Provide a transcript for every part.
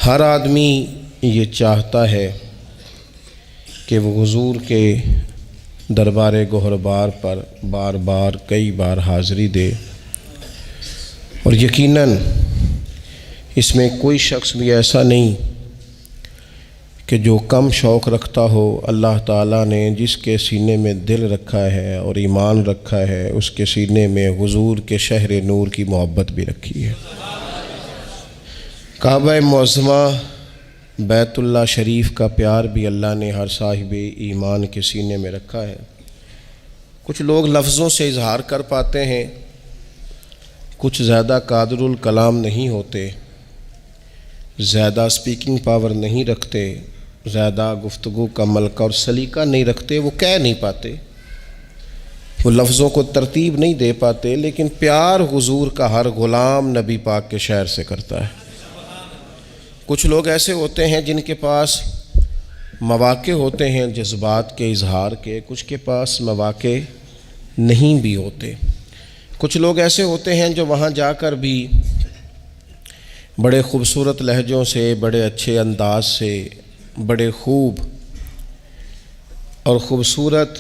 ہر آدمی یہ چاہتا ہے کہ وہ حضور کے دربار گہربار پر بار بار کئی بار حاضری دے، اور یقیناً اس میں کوئی شخص بھی ایسا نہیں کہ جو کم شوق رکھتا ہو۔ اللہ تعالیٰ نے جس کے سینے میں دل رکھا ہے اور ایمان رکھا ہے، اس کے سینے میں حضور کے شہر نور کی محبت بھی رکھی ہے۔ کعبہ معظمہ بیت اللہ شریف کا پیار بھی اللہ نے ہر صاحب ایمان کے سینے میں رکھا ہے۔ کچھ لوگ لفظوں سے اظہار کر پاتے ہیں، کچھ زیادہ قادر الکلام نہیں ہوتے، زیادہ سپیکنگ پاور نہیں رکھتے، زیادہ گفتگو کا ملکہ اور سلیقہ نہیں رکھتے، وہ کہہ نہیں پاتے، وہ لفظوں کو ترتیب نہیں دے پاتے، لیکن پیار حضور کا ہر غلام نبی پاک کے شہر سے کرتا ہے۔ کچھ لوگ ایسے ہوتے ہیں جن کے پاس مواقع ہوتے ہیں جذبات کے اظہار کے، کچھ کے پاس مواقع نہیں بھی ہوتے۔ کچھ لوگ ایسے ہوتے ہیں جو وہاں جا کر بھی بڑے خوبصورت لہجوں سے، بڑے اچھے انداز سے، بڑے خوب اور خوبصورت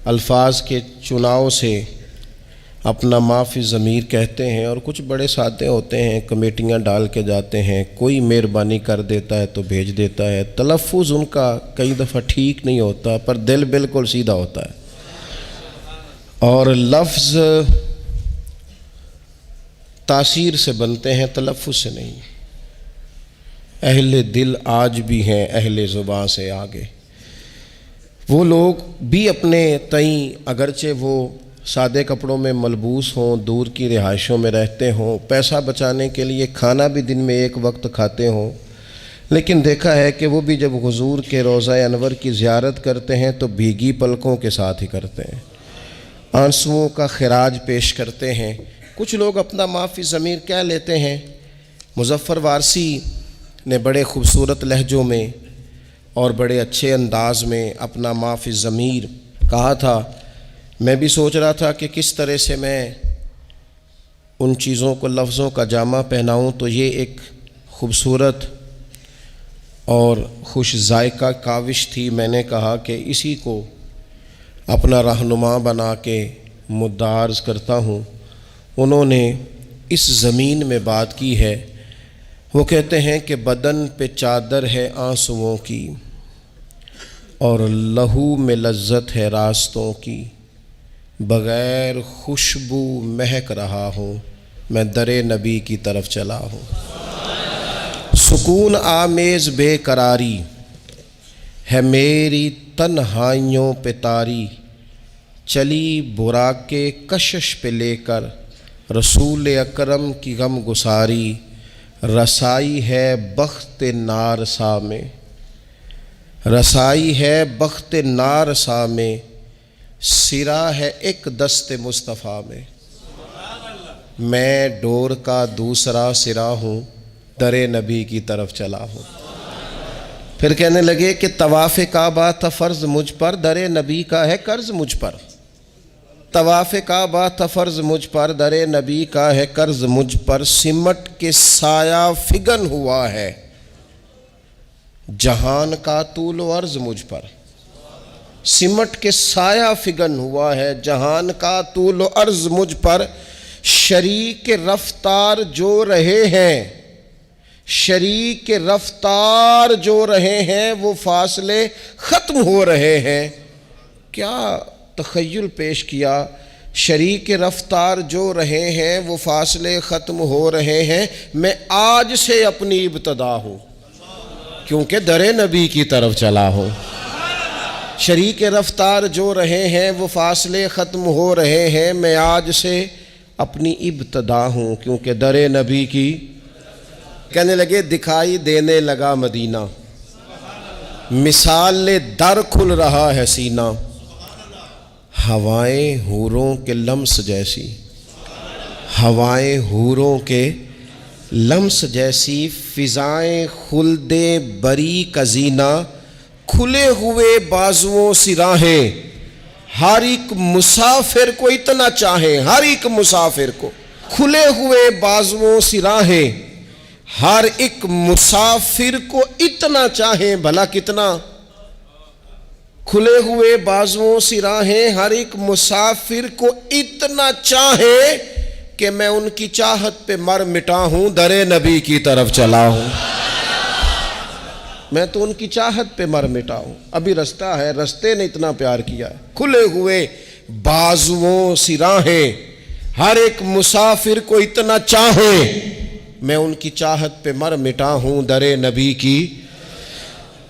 الفاظ کے چناؤ سے اپنا ما فی ضمیر کہتے ہیں، اور کچھ بڑے سادے ہوتے ہیں، کمیٹیاں ڈال کے جاتے ہیں، کوئی مہربانی کر دیتا ہے تو بھیج دیتا ہے، تلفظ ان کا کئی دفعہ ٹھیک نہیں ہوتا پر دل بالکل سیدھا ہوتا ہے، اور لفظ تاثیر سے بنتے ہیں، تلفظ سے نہیں۔ اہل دل آج بھی ہیں اہل زباں سے آگے۔ وہ لوگ بھی اپنے تئیں اگرچہ وہ سادے کپڑوں میں ملبوس ہوں، دور کی رہائشوں میں رہتے ہوں، پیسہ بچانے کے لیے کھانا بھی دن میں ایک وقت کھاتے ہوں، لیکن دیکھا ہے کہ وہ بھی جب حضور کے روضہ انور کی زیارت کرتے ہیں تو بھیگی پلکوں کے ساتھ ہی کرتے ہیں، آنسوؤں کا خراج پیش کرتے ہیں۔ کچھ لوگ اپنا ما فی ضمیر کہہ لیتے ہیں۔ مظفر وارسی نے بڑے خوبصورت لہجوں میں اور بڑے اچھے انداز میں اپنا ما فی ضمیر کہا تھا۔ میں بھی سوچ رہا تھا کہ کس طرح سے میں ان چیزوں کو لفظوں کا جامہ پہناؤں، تو یہ ایک خوبصورت اور خوش ذائقہ کاوش تھی۔ میں نے کہا کہ اسی کو اپنا رہنما بنا کے مدعا عرض کرتا ہوں۔ انہوں نے اس زمین میں بات کی ہے، وہ کہتے ہیں کہ بدن پہ چادر ہے آنسوؤں کی، اور لہو میں لذت ہے راستوں کی، بغیر خوشبو مہک رہا ہوں، میں در نبی کی طرف چلا ہوں۔ سکون آمیز بے قراری ہے میری تنہائیوں پہ طاری، چلی براق کے کشش پہ لے کر رسول اکرم کی غم گساری، رسائی ہے بخت نارسا میں، رسائی ہے بخت نارسا میں، سرا ہے ایک دست مصطفیٰ میں، میں ڈور کا دوسرا سرا ہوں، در نبی کی طرف چلا ہوں۔ پھر کہنے لگے کہ طواف کعبہ تھا فرض مجھ پر، در نبی کا ہے قرض مجھ پر۔ طواف کعبہ تھا فرض مجھ پر، در نبی کا ہے قرض مجھ پر، سمٹ کے سایہ فگن ہوا ہے جہان کا طول و عرض مجھ پر، سمٹ کے سایہ فگن ہوا ہے جہان کا طول و عرض مجھ پر، شریک رفتار جو رہے ہیں، شریک رفتار جو رہے ہیں، وہ فاصلے ختم ہو رہے ہیں۔ کیا تخیل پیش کیا، شریک رفتار جو رہے ہیں وہ فاصلے ختم ہو رہے ہیں، میں آج سے اپنی ابتدا ہوں کیونکہ در نبی کی طرف چلا ہوں۔ شریک رفتار جو رہے ہیں وہ فاصلے ختم ہو رہے ہیں، میں آج سے اپنی ابتدا ہوں کیونکہ در نبی کی۔ کہنے لگے دکھائی دینے لگا مدینہ، مثال در کھل رہا ہے سینہ، ہوائیں حوروں کے لمس جیسی، ہوائیں حوروں کے لمس جیسی، فضائیں خلد بری کا زینہ، کھلے ہوئے بازوؤں سی راہیں، ہر ایک مسافر کو اتنا چاہیں، ہر ایک مسافر کو کھلے ہوئے بازوؤں سی راہیں، ہر ایک مسافر کو اتنا چاہیں، بھلا کتنا؟ کھلے ہوئے بازوؤں سے راہیں ہر ایک مسافر کو اتنا چاہیں کہ میں ان کی چاہت پہ مر مٹا ہوں، در نبی کی طرف چلا ہوں۔ میں تو ان کی چاہت پہ مر مٹا ہوں۔ ابھی رستہ ہے، رستے نے اتنا پیار کیا ہے۔ کھلے ہوئے بازوؤں سے راہیں ہر ایک مسافر کو اتنا چاہیں، میں ان کی چاہت پہ مر مٹا ہوں، در نبی کی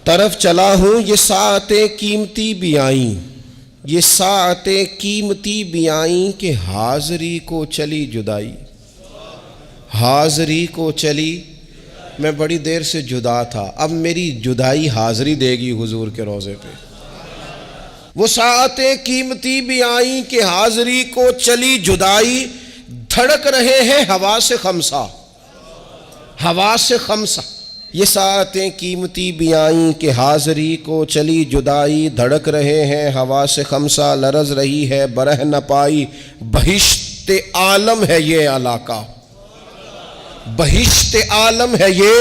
طرف چلا ہوں۔ یہ ساعتیں قیمتی بھی آئیں، یہ ساعتیں قیمتی بھی آئیں کہ حاضری کو چلی جدائی، حاضری کو چلی۔ میں بڑی دیر سے جدا تھا، اب میری جدائی حاضری دے گی حضور کے روضے پہ۔ وہ ساعتیں قیمتی بھی آئیں کہ حاضری کو چلی جدائی، دھڑک رہے ہیں ہوا سے خمسہ، ہوا سے خمسہ۔ یہ ساعتیں قیمتی بھی آئیں کہ حاضری کو چلی جدائی، دھڑک رہے ہیں ہوا سے خمسہ، لرز رہی ہے برہ نہ پائی، بہشت عالم ہے یہ علاقہ، بہشت عالم ہے یہ۔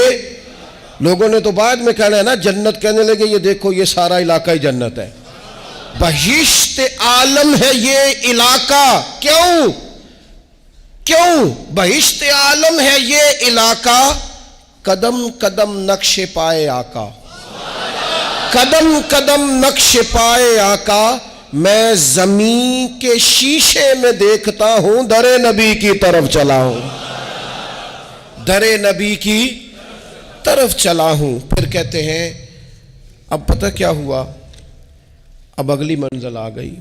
لوگوں نے تو بعد میں کہنا ہے نا جنت، کہنے لگے یہ دیکھو یہ سارا علاقہ ہی جنت ہے۔ بہشت عالم ہے یہ علاقہ، کیوں؟ کیوں بہشت عالم ہے یہ علاقہ؟ قدم قدم نقش پائے آقا، قدم قدم نقش پائے آقا، میں زمین کے شیشے میں دیکھتا ہوں، در نبی کی طرف چلا ہوں، در نبی کی طرف چلا ہوں۔ پھر کہتے ہیں اب پتہ کیا ہوا؟ اب اگلی منزل آ گئی،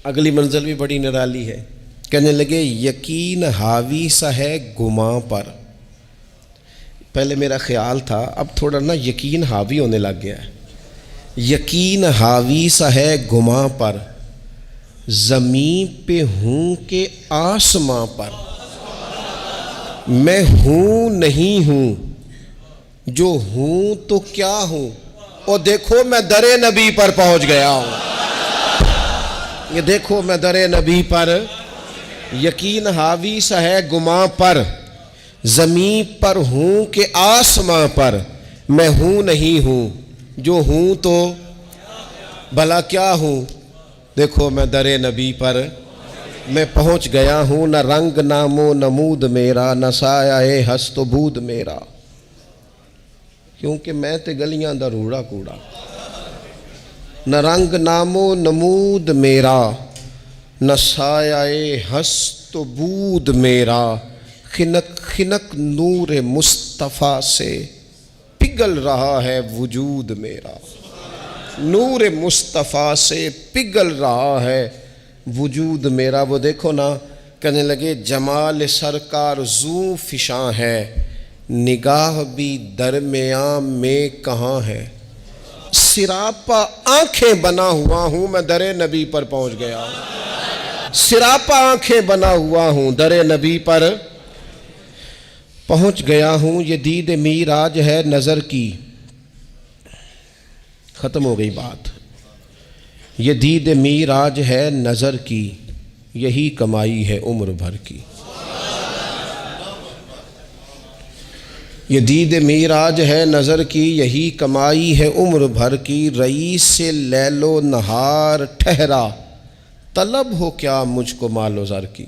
اگلی منزل بھی بڑی نرالی ہے۔ کہنے لگے یقین حاوی سا ہے گماں پر۔ پہلے میرا خیال تھا، اب تھوڑا نا یقین حاوی ہونے لگ گیا ہے۔ یقین حاوی سا ہے گماں پر، زمین پہ ہوں کہ آسماں پر، میں ہوں نہیں ہوں، جو ہوں تو کیا ہوں، اور دیکھو میں در نبی پر پہنچ گیا ہوں۔ یہ دیکھو میں در نبی پر، یقین حاوی سا ہے گماں پر، زمین پر ہوں کہ آسماں پر، میں ہوں نہیں ہوں، جو ہوں تو بھلا کیا ہوں، دیکھو میں در نبی پر میں پہنچ گیا ہوں۔ نہ رنگ نام و نمود میرا، نہ سایہ ہست و بود میرا، کیونکہ میں تے گلیاں دا روڑا کوڑا۔ نہ رنگ نام و نمود میرا، نہ سایہ ہست و بود میرا، خنک خنک نور مصطفیٰ سے پگھل رہا ہے وجود میرا، نور مصطفیٰ سے پگھل رہا ہے وجود میرا۔ وہ دیکھو نا، کہنے لگے جمال سرکار زو فشاں ہے، نگاہ بھی درمیان میں کہاں ہے، سراپا آنکھیں بنا ہوا ہوں، میں در نبی پر پہنچ گیا ہوں، سراپا آنکھیں بنا ہوا ہوں، در نبی پر پہنچ گیا ہوں۔ یہ دید میراج ہے نظر کی، ختم ہو گئی بات۔ یہ دید میراج ہے نظر کی، یہی کمائی ہے عمر بھر کی۔ یہ دید میراج ہے نظر کی، یہی کمائی ہے عمر بھر کی، رئیس سے لیل و نہار ٹھہرا، طلب ہو کیا مجھ کو مال و زر کی۔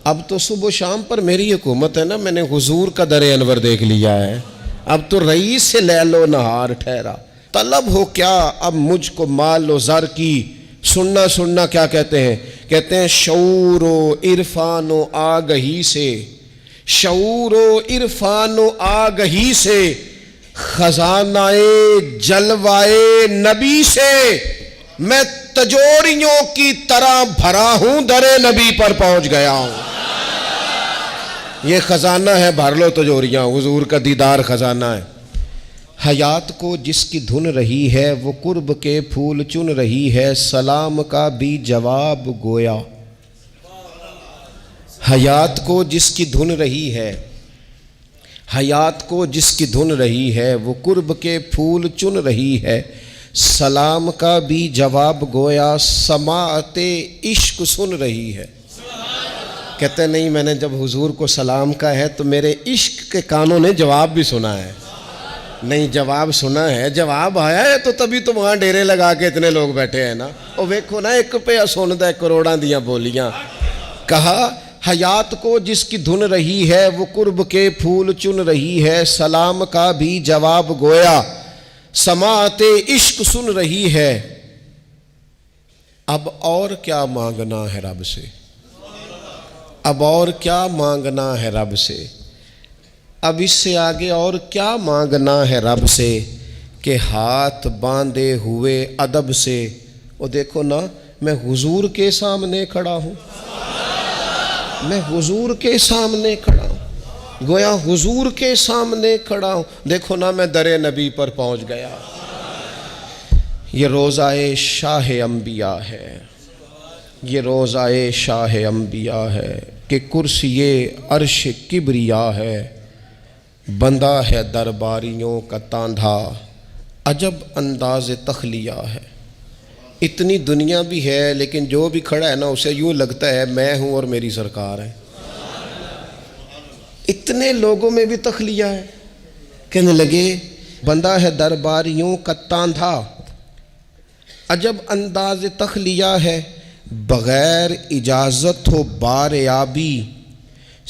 اب تو صبح و شام پر میری حکومت ہے نا، میں نے حضور کا در انور دیکھ لیا ہے، اب تو رئیس سے لیل و نہار ٹھہرا، طلب ہو کیا اب مجھ کو مال و زر کی۔ سننا سننا کیا کہتے ہیں؟ کہتے ہیں شعور و عرفان و آگہی سے، شعور و عرفان و آگہی سے، خزانہ جلوائے نبی سے، میں تجوریوں کی طرح بھرا ہوں، در نبی پر پہنچ گیا ہوں۔ یہ خزانہ ہے، بھر لو تجوریاں، حضور کا دیدار خزانہ ہے۔ حیات کو جس کی دھن رہی ہے، وہ قرب کے پھول چن رہی ہے، سلام کا بھی جواب گویا۔ حیات کو جس کی دھن رہی ہے، حیات کو جس کی دھن رہی ہے، وہ قرب کے پھول چن رہی ہے، سلام کا بھی جواب گویا، سماعت عشق سن رہی ہے۔ کہتے ہیں نہیں، میں نے جب حضور کو سلام کہا ہے تو میرے عشق کے کانوں نے جواب بھی سنا ہے۔ نہیں، جواب سنا ہے، جواب آیا ہے تو تبھی تو وہاں ڈیرے لگا کے اتنے لوگ بیٹھے ہیں نا۔ اور ویکھو نا، ایک پہ سندا ہے کروڑاں دیاں بولیاں۔ کہا حیات کو جس کی دھن رہی ہے، وہ قرب کے پھول چن رہی ہے، سلام کا بھی جواب گویا سماعت عشق سن رہی ہے۔ اب اور کیا مانگنا ہے رب سے، اب اور کیا مانگنا ہے رب سے، اب اس سے آگے اور کیا مانگنا ہے رب سے، کہ ہاتھ باندھے ہوئے ادب سے۔ وہ دیکھو نا، میں حضور کے سامنے کھڑا ہوں، میں حضور کے سامنے کھڑا ہوں، گویا حضور کے سامنے کھڑا ہوں۔ دیکھو نا، میں در نبی پر پہنچ گیا۔ یہ روضہ شاہ انبیاء ہے، یہ روضہ شاہ انبیاء ہے، کہ کرسی عرش کبریا ہے، بندہ ہے درباریوں کا تاندھا، عجب انداز تخلیہ ہے۔ اتنی دنیا بھی ہے لیکن جو بھی کھڑا ہے نا، اسے یوں لگتا ہے میں ہوں اور میری سرکار ہے۔ اتنے لوگوں میں بھی تخلیہ ہے۔ کہنے لگے بندہ ہے درباریوں کا تاندھا، عجب انداز تخلیہ ہے، بغیر اجازت ہو بار آبی،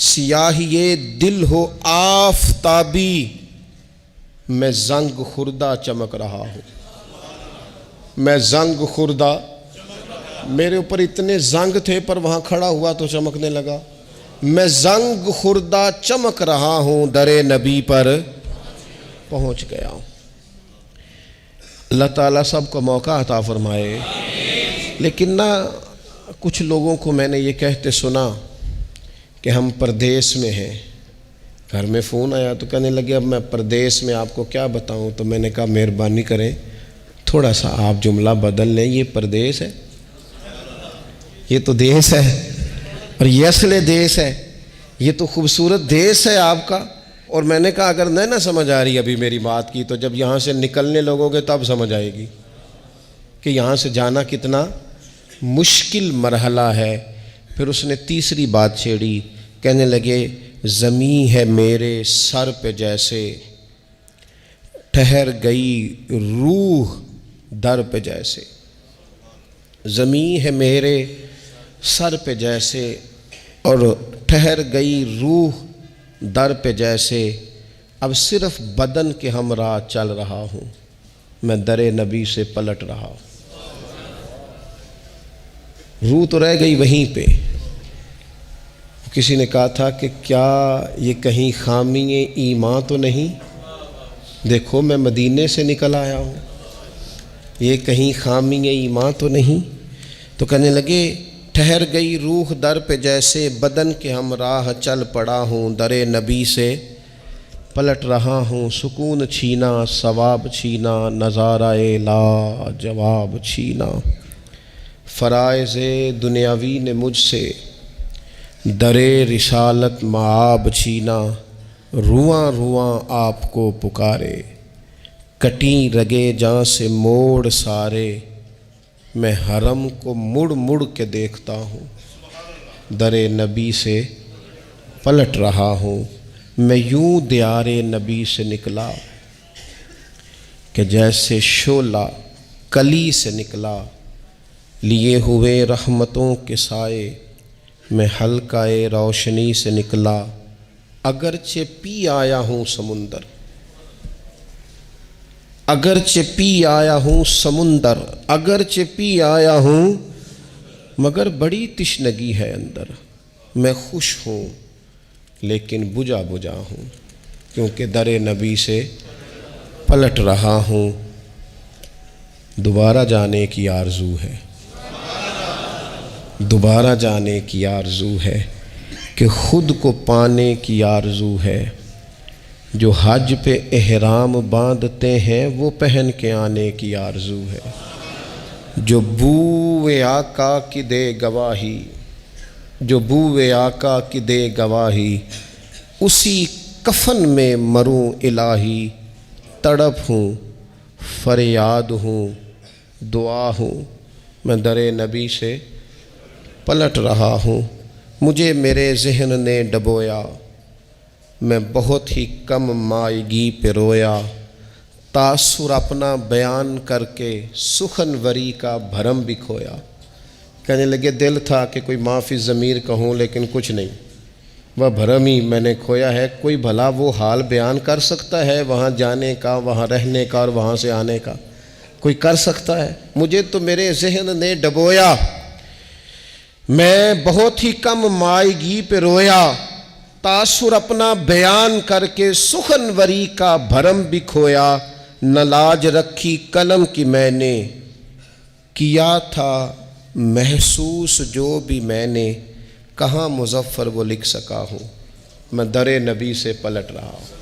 سیاہی دل ہو آفتابی، میں زنگ خوردہ چمک رہا ہوں، میں زنگ خوردہ، میرے اوپر اتنے زنگ تھے پر وہاں کھڑا ہوا تو چمکنے لگا۔ میں زنگ خوردہ چمک رہا ہوں، در نبی پر پہنچ گیا ہوں۔ اللہ تعالیٰ سب کو موقع عطا فرمائے۔ لیکن نا، کچھ لوگوں کو میں نے یہ کہتے سنا کہ ہم پردیس میں ہیں۔ گھر میں فون آیا تو کہنے لگے اب میں پردیس میں آپ کو کیا بتاؤں، تو میں نے کہا مہربانی کریں تھوڑا سا آپ جملہ بدل لیں، یہ پردیس ہے، یہ تو دیس ہے، اور یہ اصل دیس ہے، یہ تو خوبصورت دیس ہے آپ کا۔ اور میں نے کہا اگر نہیں نہ سمجھ آ رہی ابھی میری بات کی، تو جب یہاں سے نکلنے لگو گے تب سمجھ آئے گی کہ یہاں سے جانا کتنا مشکل مرحلہ ہے۔ پھر اس نے تیسری بات چھیڑی، کہنے لگے زمیں ہے میرے سر پہ جیسے، ٹھہر گئی روح در پہ جیسے، زمیں ہے میرے سر پہ جیسے اور ٹھہر گئی روح در پہ جیسے، اب صرف بدن کے ہمراہ چل رہا ہوں، میں در نبی سے پلٹ رہا ہوں۔ روح تو رہ گئی وہیں پہ۔ کسی نے کہا تھا کہ کیا یہ کہیں خامی ایمان تو نہیں؟ دیکھو میں مدینے سے نکل آیا ہوں، یہ کہیں خامی ایمان تو نہیں؟ تو کہنے لگے ٹھہر گئی روح در پہ جیسے، بدن کے ہمراہ چل پڑا ہوں، در نبی سے پلٹ رہا ہوں، سکون چھینا ثواب چھینا، نظارہ لا جواب چھینا، فرائض دنیاوی نے مجھ سے در رسالت معاب چھینا، رواں رواں آپ کو پکارے، کٹیں رگے جاں سے موڑ سارے، میں حرم کو مڑ مڑ کے دیکھتا ہوں، در نبی سے پلٹ رہا ہوں، میں یوں دیار نبی سے نکلا کہ جیسے شعلہ کلی سے نکلا، لیے ہوئے رحمتوں کے سائے، میں حلقہ روشنی سے نکلا، اگرچہ پی آیا ہوں سمندر، اگرچہ پی آیا ہوں سمندر، اگرچہ پی آیا ہوں مگر بڑی تشنگی ہے اندر، میں خوش ہوں لیکن بجھا بجھا ہوں، کیونکہ در نبی سے پلٹ رہا ہوں، دوبارہ جانے کی آرزو ہے، دوبارہ جانے کی آرزو ہے، کہ خود کو پانے کی آرزو ہے، جو حج پہ احرام باندھتے ہیں وہ پہن کے آنے کی آرزو ہے، جو بوئے آقا کی دے گواہی، جو بوئے آقا کی دے گواہی، اسی کفن میں مروں الہی، تڑپ ہوں فریاد ہوں دعا ہوں، میں در نبی سے پلٹ رہا ہوں، مجھے میرے ذہن نے ڈبویا، میں بہت ہی کم مائیگی پہ رویا، تاثر اپنا بیان کر کے سخنوری کا بھرم بھی کھویا۔ کہنے لگے دل تھا کہ کوئی معافی ضمیر کہوں، لیکن کچھ نہیں، وہ بھرم ہی میں نے کھویا ہے۔ کوئی بھلا وہ حال بیان کر سکتا ہے وہاں جانے کا، وہاں رہنے کا اور وہاں سے آنے کا؟ کوئی کر سکتا ہے؟ مجھے تو میرے ذہن نے ڈبویا، میں بہت ہی کم مائیگی پہ رویا، تاثر اپنا بیان کر کے سخنوری کا بھرم بھی کھویا۔ نہ لاج رکھی قلم کی میں نے، کیا تھا محسوس جو بھی میں نے، کہاں مظفر وہ لکھ سکا ہوں، میں در نبی سے پلٹ رہا ہوں۔